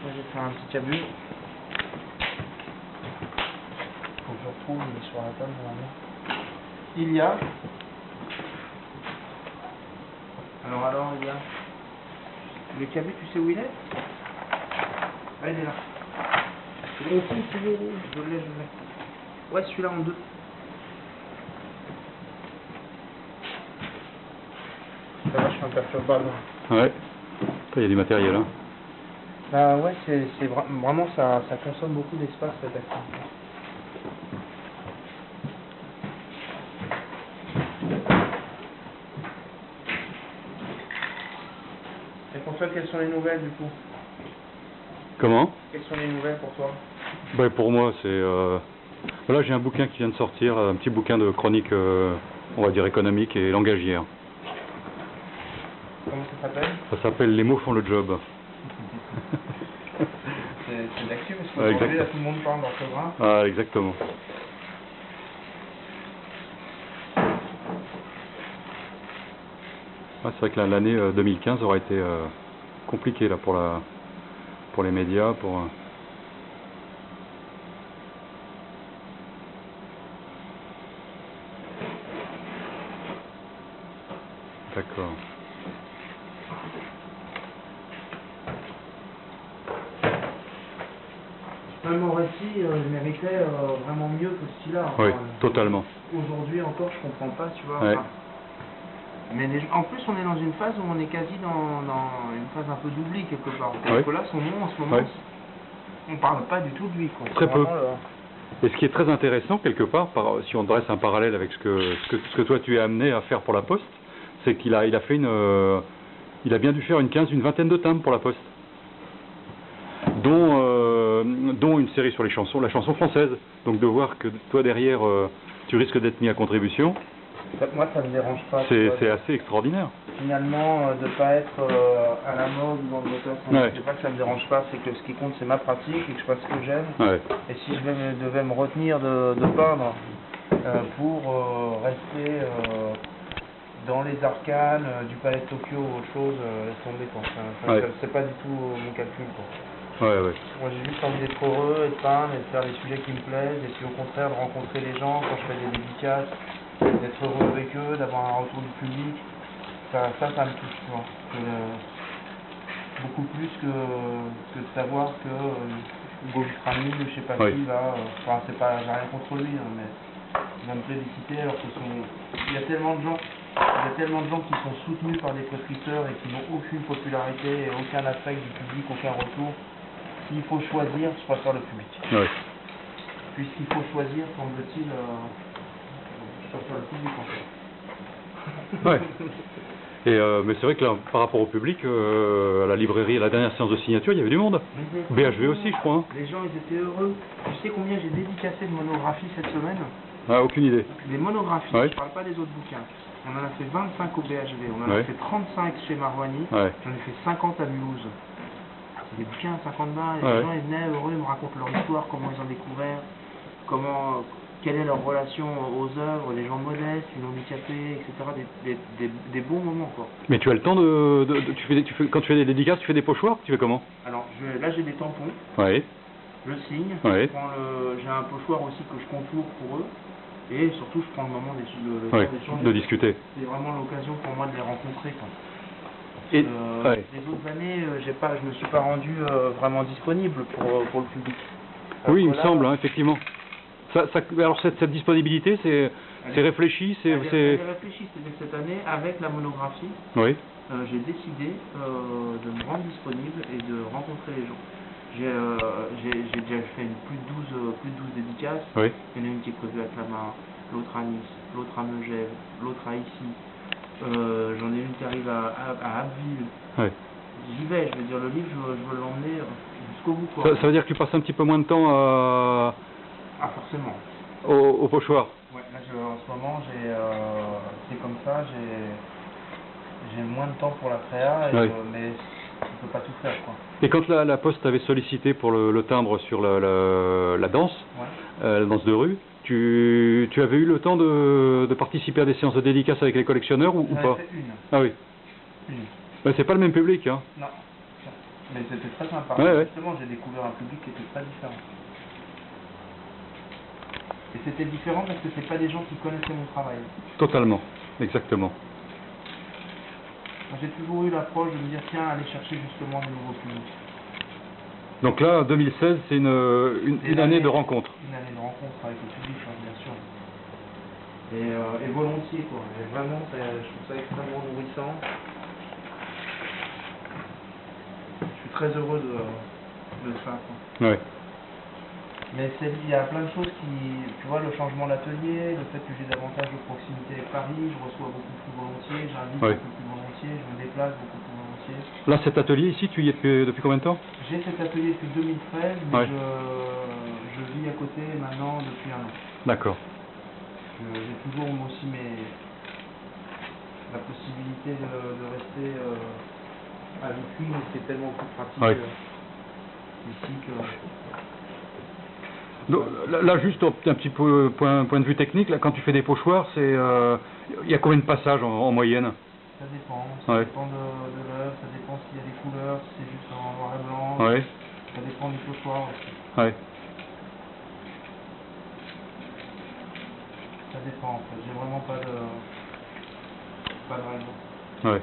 Moi, je vais faire un petit abus. Faut que je retrouve, il est sur la table normalement. Il y a. Alors, il y a. Le cabus, tu sais où il est? Ah, il est là. Je l'ai. Ouais, celui-là en deux. Ça va, je suis imperturbable. Ouais. Il y a du matériel, hein. Bah ouais, c'est vraiment ça consomme beaucoup d'espace cette activité. Et pour toi, quelles sont les nouvelles du coup? Comment? Quelles sont les nouvelles pour toi? Ben, pour moi, c'est... Voilà, j'ai un bouquin qui vient de sortir, un petit bouquin de chronique, on va dire économique et langagière. Comment ça s'appelle? Ça s'appelle Les mots font le job. C'est d'actu parce qu'aujourd'hui, là, tout le monde parle d'orthographe. Ah, exactement. Ah, c'est vrai que l'année 2015 aura été compliquée là, pour les médias, pour... D'accord. Même mon récit méritait vraiment mieux que ce qu'il a. Oui, Enfin, totalement. aujourd'hui encore, je comprends pas, tu vois. Ouais. Enfin, mais en plus, on est dans une phase où on est quasi dans une phase un peu d'oubli quelque part. Parce que là, son nom en ce moment, on parle pas du tout de lui. Quoi. Très peu. Et ce qui est très intéressant quelque part, si on dresse un parallèle avec ce que toi tu es amené à faire pour la Poste, c'est qu'il a fait il a bien dû faire une vingtaine de timbres pour la Poste, dont une série sur les chansons, la chanson française. Donc de voir que toi derrière tu risques d'être mis à contribution. Moi, ça me dérange pas. C'est assez extraordinaire. Finalement, de ne pas être à la mode ou dans le local, c'est pas que ça me dérange pas, c'est que ce qui compte, c'est ma pratique et que je fasse ce que j'aime. Ouais. Et si je devais me retenir de peindre pour rester dans les arcanes du Palais de Tokyo ou autre chose, laisse tomber. C'est pas du tout mon calcul. Quoi. Ouais. Moi, j'ai juste envie d'être heureux et de peindre et de faire des sujets qui me plaisent et puis au contraire de rencontrer les gens quand je fais des dédicaces. D'être heureux avec eux, d'avoir un retour du public, ça me touche, tu vois. Beaucoup plus que de savoir que Hugo Vitrami, je sais pas qui, va, enfin c'est pas, j'ai rien contre lui, hein, mais il va me plébisciter alors que il y a tellement de gens qui sont soutenus par des prescripteurs et qui n'ont aucune popularité, et aucun affect du public, aucun retour. S'il faut choisir, je préfère le public. Ouais. Puisqu'il faut choisir, semble-t-il, sur le public en fait. Ouais. Et mais c'est vrai que là, par rapport au public, à la librairie, à la dernière séance de signature, il y avait du monde. BHV aussi, je crois. Hein. Les gens, ils étaient heureux. Tu sais combien j'ai dédicacé de monographies cette semaine? Ah, aucune idée. Des monographies, je parle pas des autres bouquins. On en a fait 25 au BHV, on en a fait 35 chez Marouani, j'en ai fait 50 à Mulhouse. C'est des bouquins à 50 balles, et les gens ils venaient heureux, ils me racontent leur histoire, comment ils ont découvert, quelle est leur relation aux œuvres, les gens modestes, les handicapés, etc. Des bons moments, quoi. Mais tu as le temps quand tu fais des dédicaces, tu fais des pochoirs, tu fais comment? Alors, là j'ai des tampons, je signe, j'ai un pochoir aussi que je contourne pour eux, et surtout je prends le moment de discuter. C'est vraiment l'occasion pour moi de les rencontrer, quoi. Et les autres années, je me suis pas rendu vraiment disponible pour le public. Oui, il me semble, hein, effectivement. Alors cette disponibilité, c'est réfléchi, c'est réfléchi cette année avec la monographie. Oui. J'ai décidé de me rendre disponible et de rencontrer les gens. J'ai déjà fait plus de 12 dédicaces. Oui. Il y en a une qui est prévue à Clamart, l'autre à Nice, l'autre à Megève, l'autre à Issy. J'en ai une qui arrive à Abbeville. Oui. J'y vais, je veux dire, le livre, je veux l'emmener jusqu'au bout. Quoi. Ça veut dire que tu passes un petit peu moins de temps à... Ah, forcément. Au pochoir. Ouais, là, en ce moment, c'est comme ça, j'ai moins de temps pour la créa, mais je ne peux pas tout faire. Quoi. Et quand la Poste t'avait sollicité pour le timbre sur la danse, la danse de rue, tu avais eu le temps de participer à des séances de dédicaces avec les collectionneurs ou pas? Fait une. Ah oui. Une. Ben, c'est pas le même public, hein. Non. Mais c'était très sympa. Justement, j'ai découvert un public qui était très différent. Et c'était différent parce que c'est pas des gens qui connaissaient mon travail. Totalement, exactement. J'ai toujours eu l'approche de me dire, tiens, aller chercher justement des nouveaux publics. Donc là, 2016, c'est une année de rencontre. Une année de rencontre avec le public, bien sûr. Et volontiers, quoi. Et vraiment, je trouve ça extrêmement nourrissant. Je suis très heureux de ça, quoi. Ouais. Mais il y a plein de choses tu vois, le changement d'atelier, le fait que j'ai davantage de proximité avec Paris, je reçois beaucoup plus volontiers, j'invite beaucoup plus volontiers, je me déplace beaucoup plus volontiers. Là, cet atelier ici, tu y es depuis combien de temps? J'ai cet atelier depuis 2013, mais je vis à côté maintenant depuis 1 an. D'accord. J'ai toujours moi aussi la possibilité de rester à Vichy, mais c'est tellement plus pratique ici que... Donc, là, juste un petit peu point de vue technique, là, quand tu fais des pochoirs, il y a combien de passages en moyenne? Ça dépend. Ça dépend de l'œuvre, ça dépend s'il y a des couleurs, si c'est juste en noir et blanc. Ça dépend du pochoir aussi. Ça dépend en fait. J'ai vraiment pas de règle.